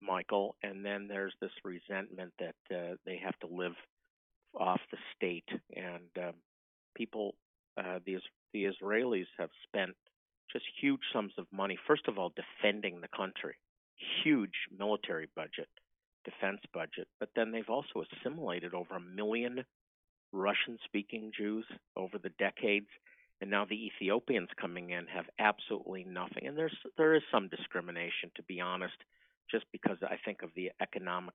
Michael, and then there's this resentment that they have to live off the state. And the Israelis have spent just huge sums of money, first of all, defending the country, huge military budget, defense budget, but then they've also assimilated over 1 million Russian-speaking Jews over the decades, and now the Ethiopians coming in have absolutely nothing. And there is some discrimination, to be honest, just because I think of the economic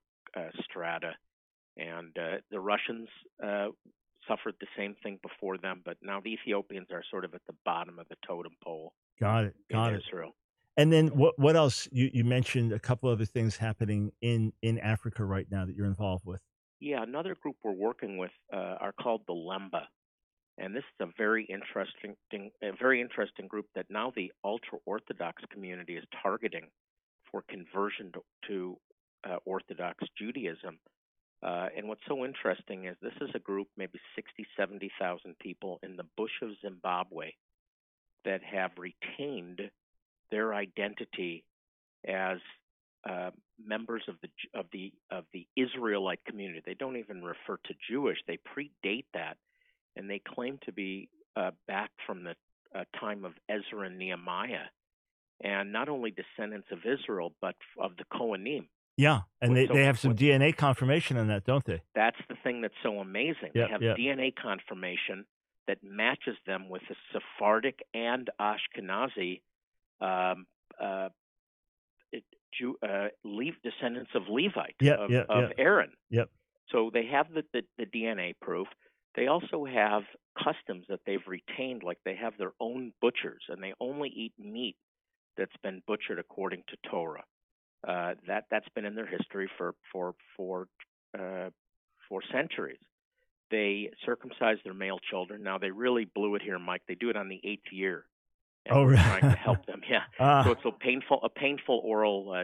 strata. And the Russians suffered the same thing before them, but now the Ethiopians are sort of at the bottom of the totem pole. Got it. In Israel. And then what else? You mentioned a couple other things happening in Africa right now that you're involved with. Yeah, another group we're working with are called the Lemba, and this is a very interesting group that now the ultra-Orthodox community is targeting for conversion to Orthodox Judaism. And what's so interesting is this is a group, maybe 60,000, 70,000 people in the bush of Zimbabwe that have retained their identity as members of the Israelite community. They don't even refer to Jewish. They predate that, and they claim to be back from the time of Ezra and Nehemiah, and not only descendants of Israel, but of the Kohanim. Yeah, and they have some DNA confirmation on that, don't they? That's the thing that's so amazing. They have DNA confirmation that matches them with the Sephardic and Ashkenazi descendants of Levite, of Aaron. Yep. So they have the DNA proof. They also have customs that they've retained, like they have their own butchers, and they only eat meat that's been butchered according to Torah. That's been in their history for centuries. They circumcise their male children. Now they really blew it here, Mike. They do it on the 8th year. And we're trying to help them. Yeah. So it's a painful oral,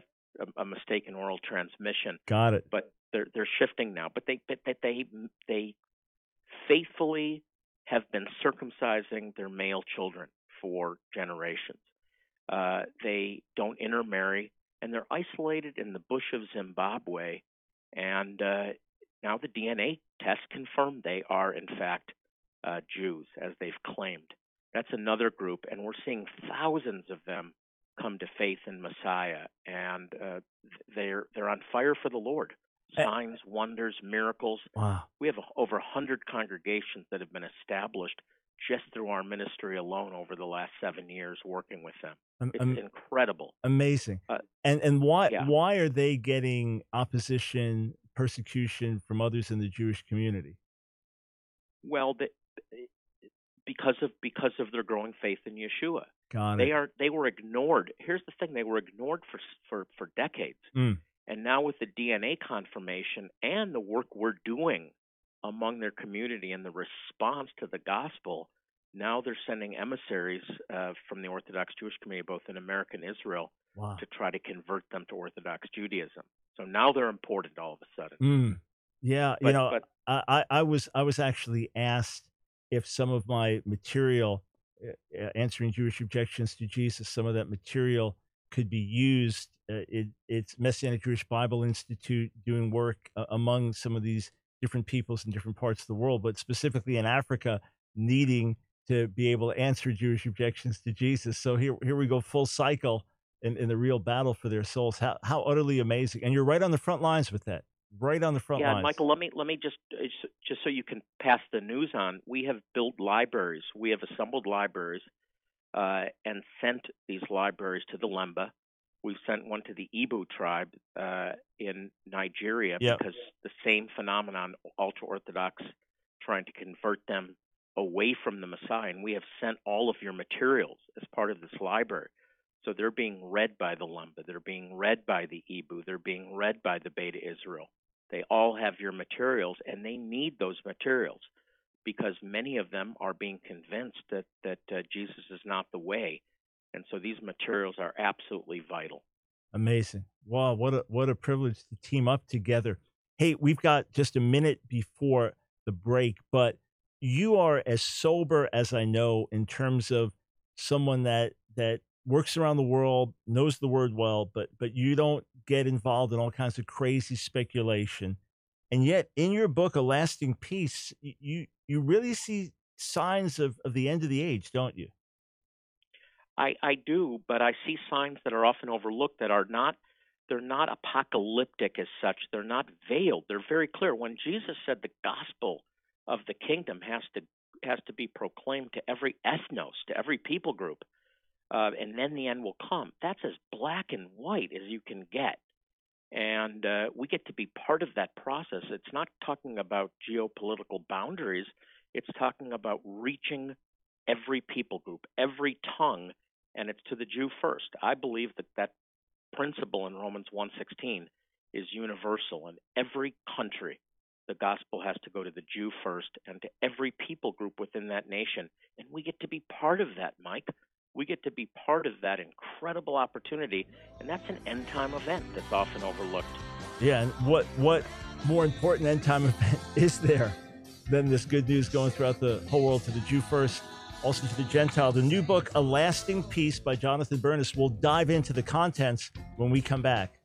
a mistaken oral transmission. Got it. But they're shifting now. But they faithfully have been circumcising their male children for generations. They don't intermarry, and they're isolated in the bush of Zimbabwe. And now the DNA test confirmed they are, in fact, Jews, as they've claimed. That's another group, and we're seeing thousands of them come to faith in Messiah, and they're on fire for the Lord. Signs, wonders, miracles. Wow. We have over 100 congregations that have been established just through our ministry alone over the last 7 years working with them. It's incredible. Amazing. And why are they getting opposition, persecution from others in the Jewish community? Well, because of their growing faith in Yeshua. Got it. They were ignored. Here's the thing: they were ignored for decades. And now with the DNA confirmation and the work we're doing among their community and the response to the gospel, now they're sending emissaries from the Orthodox Jewish community, both in America and Israel, to try to convert them to Orthodox Judaism. So now they're important all of a sudden. Yeah, I was actually asked if some of my material, answering Jewish objections to Jesus, some of that material could be used. It's Messianic Jewish Bible Institute doing work among some of these different peoples in different parts of the world, but specifically in Africa, needing to be able to answer Jewish objections to Jesus. So here we go, full cycle in the real battle for their souls. How utterly amazing! And you're right on the front lines with that. Right on the front lines. Yeah, Michael, let me just so you can pass the news on. We have built libraries. We have assembled libraries and sent these libraries to the Lemba. We've sent one to the Igbo tribe in Nigeria because the same phenomenon, ultra-Orthodox trying to convert them away from the Messiah. And we have sent all of your materials as part of this library. So they're being read by the Lemba. They're being read by the Igbo. They're being read by the Beta Israel. They all have your materials, and they need those materials because many of them are being convinced that Jesus is not the way. And so these materials are absolutely vital. Amazing. Wow, what a privilege to team up together. Hey, we've got just a minute before the break, but you are as sober as I know in terms of someone that works around the world, knows the word well, but you don't get involved in all kinds of crazy speculation. And yet in your book, A Lasting Peace, you really see signs of the end of the age, don't you? I do, but I see signs that are often overlooked that they're not apocalyptic as such. They're not veiled. They're very clear. When Jesus said the gospel of the kingdom has to be proclaimed to every ethnos, to every people group, and then the end will come. That's as black and white as you can get. And we get to be part of that process. It's not talking about geopolitical boundaries. It's talking about reaching every people group, every tongue, and it's to the Jew first. I believe that principle in Romans 1:16 is universal. In every country, the gospel has to go to the Jew first and to every people group within that nation. And we get to be part of that, Mike. We get to be part of that incredible opportunity, and that's an end-time event that's often overlooked. Yeah, and what more important end-time event is there than this good news going throughout the whole world to the Jew first, also to the Gentile? The new book, A Lasting Peace by Jon Bernis. We'll dive into the contents when we come back.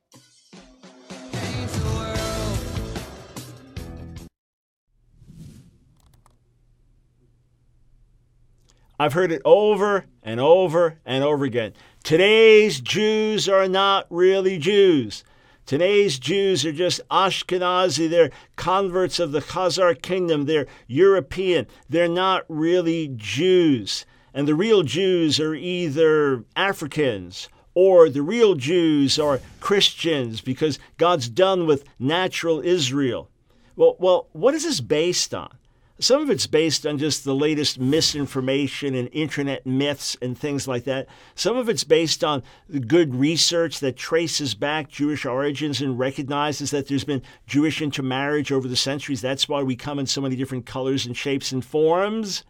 I've heard it over and over and over again. Today's Jews are not really Jews. Today's Jews are just Ashkenazi. They're converts of the Khazar kingdom. They're European. They're not really Jews. And the real Jews are either Africans or the real Jews are Christians because God's done with natural Israel. Well, what is this based on? Some of it's based on just the latest misinformation and internet myths and things like that. Some of it's based on good research that traces back Jewish origins and recognizes that there's been Jewish intermarriage over the centuries. That's why we come in so many different colors and shapes and forms.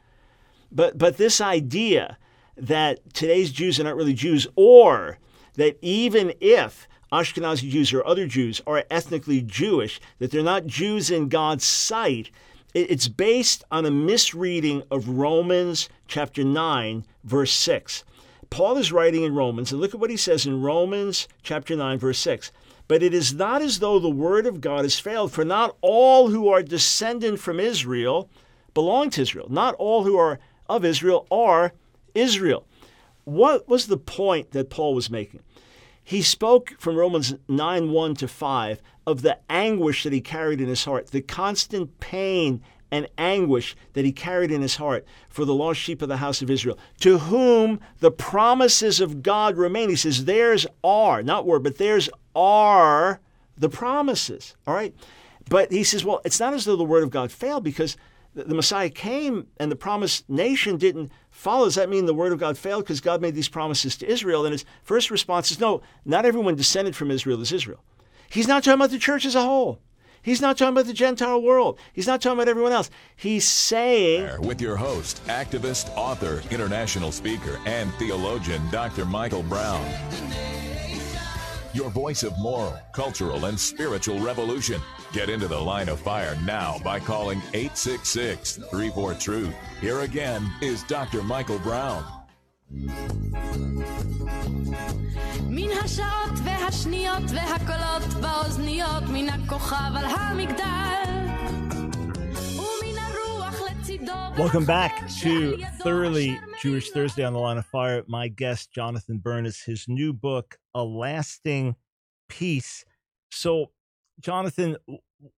But this idea that today's Jews are not really Jews, or that even if Ashkenazi Jews or other Jews are ethnically Jewish, that they're not Jews in God's sight, It's based on a misreading of Romans chapter 9, verse 6. Paul is writing in Romans, and look at what he says in Romans chapter 9, verse 6. But it is not as though the word of God has failed, for not all who are descendant from Israel belong to Israel. Not all who are of Israel are Israel. What was the point that Paul was making? He spoke from Romans 9:1 to 5 of the anguish that he carried in his heart, the constant pain and anguish that he carried in his heart for the lost sheep of the house of Israel, to whom the promises of God remain. He says, theirs are, not were, but theirs are the promises, all right? But he says, well, it's not as though the word of God failed, because the Messiah came and the promised nation didn't follow. Does that mean the word of God failed because God made these promises to Israel? And his first response is, no, not everyone descended from Israel is Israel. He's not talking about the church as a whole. He's not talking about the Gentile world. He's not talking about everyone else. He's saying... With your host, activist, author, international speaker, and theologian, Dr. Michael Brown. Your voice of moral, cultural, and spiritual revolution. Get into the line of fire now by calling 866-34-TRUTH. Here again is Dr. Michael Brown. מן השעות והשניות והקולות באוזניות מן הכוכב על המגדל ומן הרוח לצידו. Welcome back to Thoroughly Jewish Thursday on the Line of Fire. My guest, Jonathan Bernis, his new book, A Lasting Peace. So, Jonathan,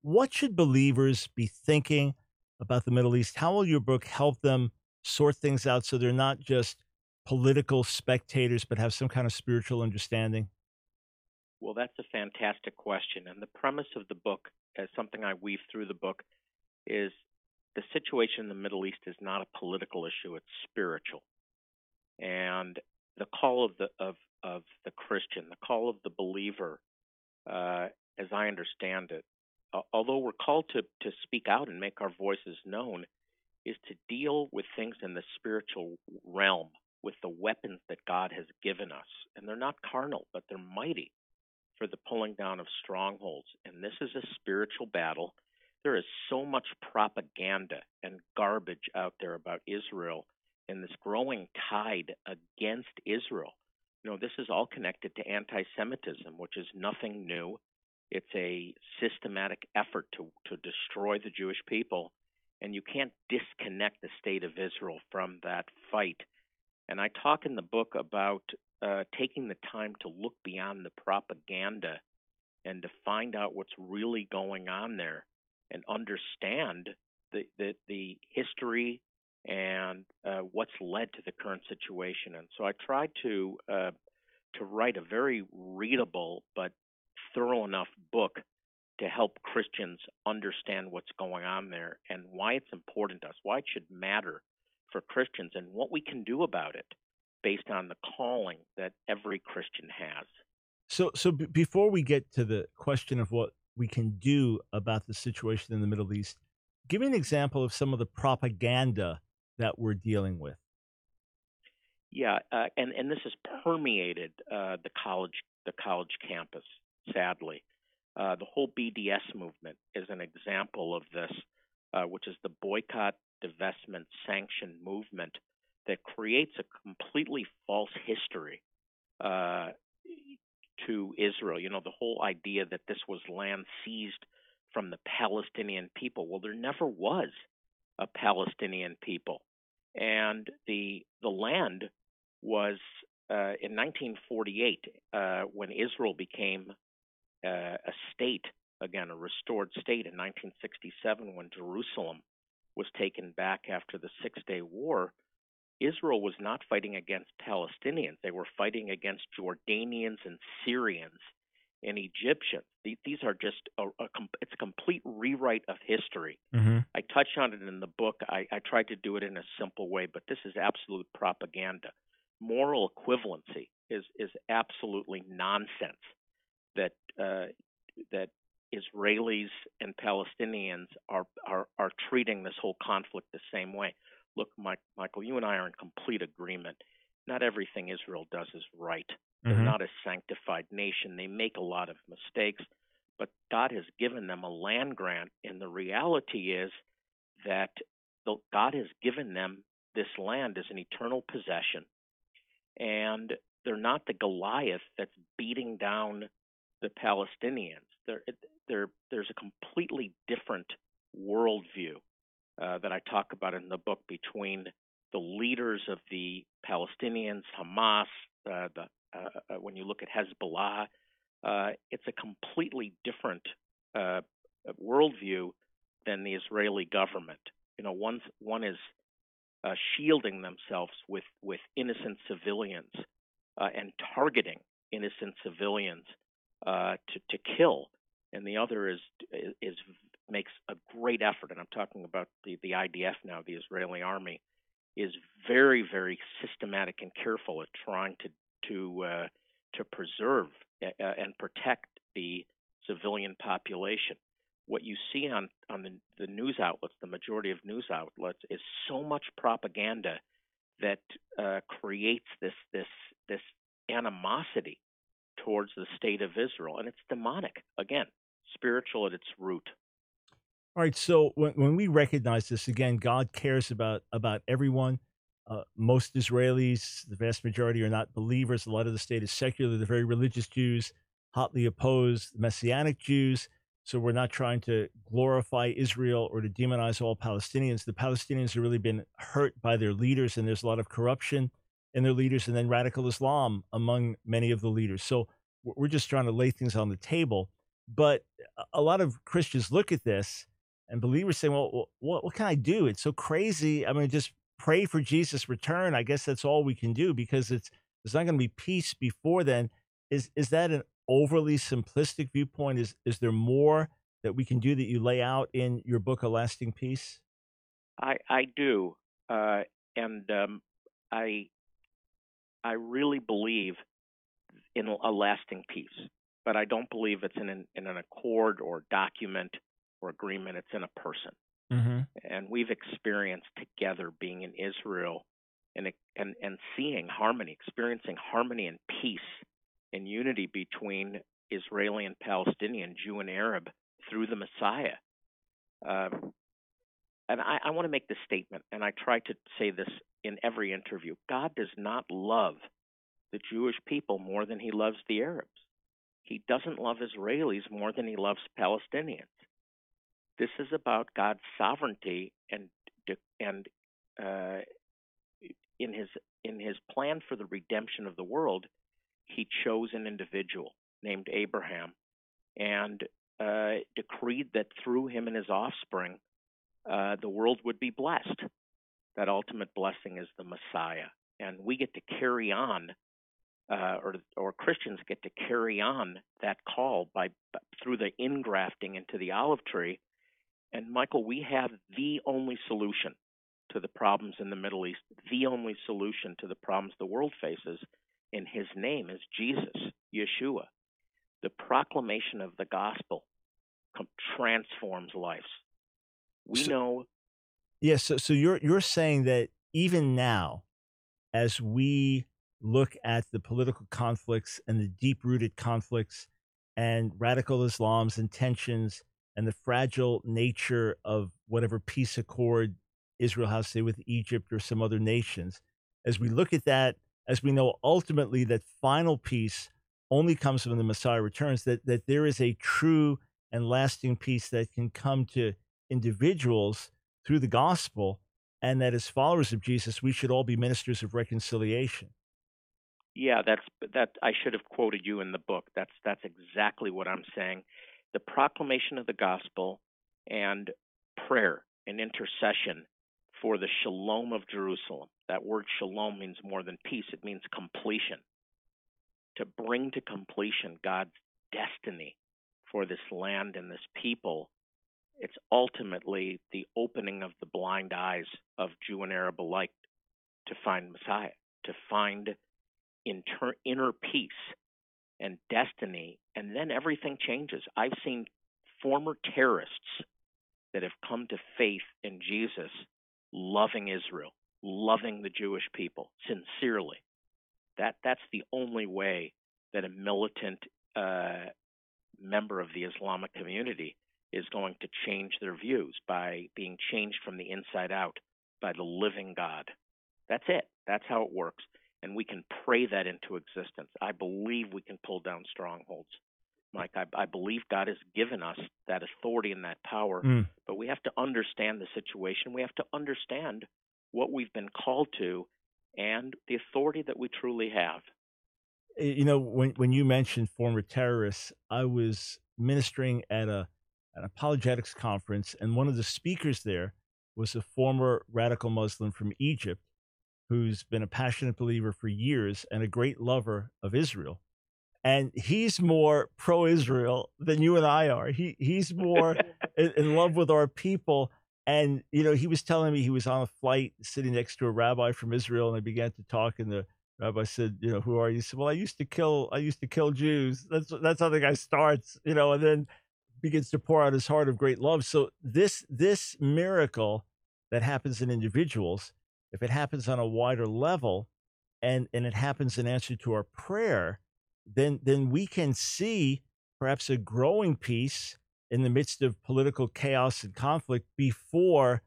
what should believers be thinking about the Middle East? How will your book help them sort things out so they're not just political spectators, but have some kind of spiritual understanding? Well, that's a fantastic question. And the premise of the book, as something I weave through the book, is the situation in the Middle East is not a political issue, it's spiritual. And the call of the Christian, the call of the believer, as I understand it, although we're called to speak out and make our voices known, is to deal with things in the spiritual realm with the weapons that God has given us. And they're not carnal, but they're mighty for the pulling down of strongholds. And this is a spiritual battle. There is so much propaganda and garbage out there about Israel and this growing tide against Israel. You know, this is all connected to anti-Semitism, which is nothing new. It's a systematic effort to destroy the Jewish people. And you can't disconnect the state of Israel from that fight. And I talk in the book about taking the time to look beyond the propaganda and to find out what's really going on there and understand the history and what's led to the current situation. And so I tried to write a very readable but thorough enough book to help Christians understand what's going on there and why it's important to us, why it should matter for Christians, and what we can do about it based on the calling that every Christian has. So before we get to the question of what we can do about the situation in the Middle East, give me an example of some of the propaganda that we're dealing with. Yeah, and this has permeated the college campus, sadly. The whole BDS movement is an example of this, which is the boycott, divestment, sanction movement that creates a completely false history to Israel. You know, the whole idea that this was land seized from the Palestinian people. Well, there never was a Palestinian people. And the land was in 1948, when Israel became a state, again, a restored state in 1967, when Jerusalem was taken back after the Six-Day War. Israel was not fighting against Palestinians. They were fighting against Jordanians and Syrians and Egyptians. These are just it's a complete rewrite of history. Mm-hmm. I touched on it in the book. I tried to do it in a simple way, but this is absolute propaganda. Moral equivalency is absolutely nonsense. That Israelis and Palestinians are treating this whole conflict the same way. Look, Michael, you and I are in complete agreement. Not everything Israel does is right. They're not a sanctified nation. They make a lot of mistakes, but God has given them a land grant, and the reality is that God has given them this land as an eternal possession, and they're not the Goliath that's beating down the Palestinians. There's a completely different worldview that I talk about in the book between the leaders of the Palestinians, Hamas, when you look at Hezbollah, it's a completely different worldview than the Israeli government. One is shielding themselves with innocent civilians and targeting innocent civilians to kill, and the other is makes a great effort. And I'm talking about the IDF now, the Israeli army, is very, very systematic and careful at trying to preserve and protect the civilian population. What you see on the news outlets, the majority of news outlets, is so much propaganda that creates this animosity towards the state of Israel, and it's demonic. Again, spiritual at its root. All right, so when we recognize this, again, God cares about everyone. Most Israelis, the vast majority, are not believers. A lot of the state is secular. They're very religious Jews, hotly oppose the Messianic Jews. So we're not trying to glorify Israel or to demonize all Palestinians. The Palestinians have really been hurt by their leaders, and there's a lot of corruption in their leaders, and then radical Islam among many of the leaders. So we're just trying to lay things on the table. But a lot of Christians look at this, and believers say, well, what can I do? It's so crazy. I mean, just pray for Jesus' return. I guess that's all we can do, because there's not going to be peace before then. Is that an overly simplistic viewpoint? Is there more that we can do that you lay out in your book, A Lasting Peace? I do. And I really believe in a lasting peace, but I don't believe it's in an accord or document or agreement. It's in a person. Mm-hmm. And we've experienced together being in Israel and seeing harmony, experiencing harmony and peace and unity between Israeli and Palestinian, Jew and Arab through the Messiah. And I want to make this statement, and I try to say this in every interview. God does not love the Jewish people more than he loves the Arabs. He doesn't love Israelis more than he loves Palestinians. This is about God's sovereignty, and in his plan for the redemption of the world, he chose an individual named Abraham and decreed that through him and his offspring, the world would be blessed. That ultimate blessing is the Messiah, and we get to carry on, or Christians get to carry on that call through the ingrafting into the olive tree. And Michael, we have the only solution to the problems in the Middle East, the only solution to the problems the world faces, and his name is Jesus, Yeshua. The proclamation of the gospel transforms lives. We know. Yes. So you're saying that even now, as we look at the political conflicts and the deep-rooted conflicts and radical Islam's intentions and the fragile nature of whatever peace accord Israel has, say, with Egypt or some other nations, as we look at that, as we know ultimately that final peace only comes when the Messiah returns, that there is a true and lasting peace that can come to individuals through the gospel, and that as followers of Jesus, we should all be ministers of reconciliation. Yeah, that I should have quoted you in the book. That's exactly what I'm saying. The proclamation of the gospel and prayer and intercession for the shalom of Jerusalem. That word shalom means more than peace. It means completion. To bring to completion God's destiny for this land and this people, it's ultimately the opening of the blind eyes of Jew and Arab alike to find Messiah, to find inner peace and destiny, and then everything changes. I've seen former terrorists that have come to faith in Jesus, loving Israel, loving the Jewish people sincerely. That's the only way that a militant member of the Islamic community is going to change their views by being changed from the inside out by the living God. That's it. That's how it works. And we can pray that into existence. I believe we can pull down strongholds. Mike, I believe God has given us that authority and that power, but we have to understand the situation. We have to understand what we've been called to and the authority that we truly have. You know, when you mentioned former terrorists, I was ministering at an apologetics conference, and one of the speakers there was a former radical Muslim from Egypt who's been a passionate believer for years and a great lover of Israel. And he's more pro-Israel than you and I are. He's more in love with our people. And, you know, he was telling me he was on a flight sitting next to a rabbi from Israel, and they began to talk, and the rabbi said, you know, who are you? He said, well, I used to kill Jews. That's how the guy starts, you know, and then begins to pour out his heart of great love. So this miracle that happens in individuals, if it happens on a wider level and it happens in answer to our prayer, then we can see perhaps a growing peace in the midst of political chaos and conflict before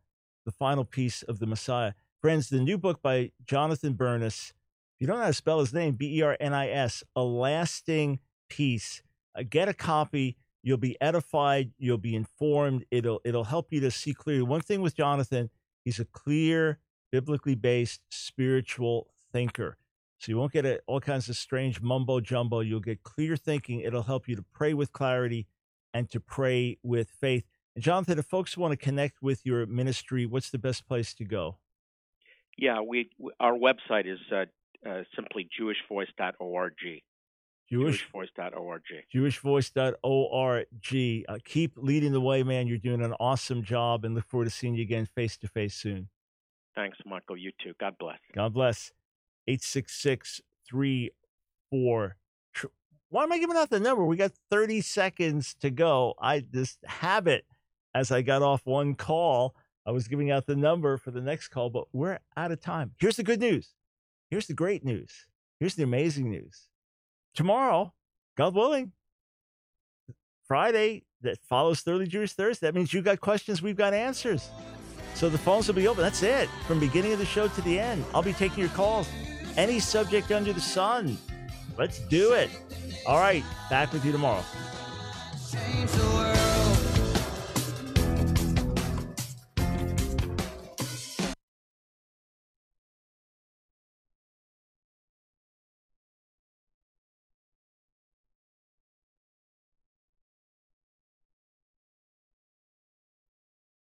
the final peace of the Messiah. Friends, the new book by Jon Bernis, if you don't know how to spell his name, Bernis, A Lasting Peace. Get a copy. You'll be edified. You'll be informed. It'll help you to see clearly. One thing with Jonathan, he's a clear, biblically based, spiritual thinker. So you won't get all kinds of strange mumbo jumbo. You'll get clear thinking. It'll help you to pray with clarity and to pray with faith. And Jonathan, if folks want to connect with your ministry, what's the best place to go? Yeah, our website is simply jewishvoice.org. Jewishvoice.org. Jewishvoice.org. Keep leading the way, man. You're doing an awesome job, and look forward to seeing you again face to face soon. Thanks, Michael. You too. God bless. God bless. 866-34. Why am I giving out the number? We got 30 seconds to go. This habit, as I got off one call, I was giving out the number for the next call, but we're out of time. Here's the good news. Here's the great news. Here's the amazing news. Tomorrow, God willing, Friday that follows Thoroughly Jewish Thursday, that means you got questions, we've got answers. So the phones will be open. That's it. From beginning of the show to the end, I'll be taking your calls. Any subject under the sun. Let's do it. All right. Back with you tomorrow.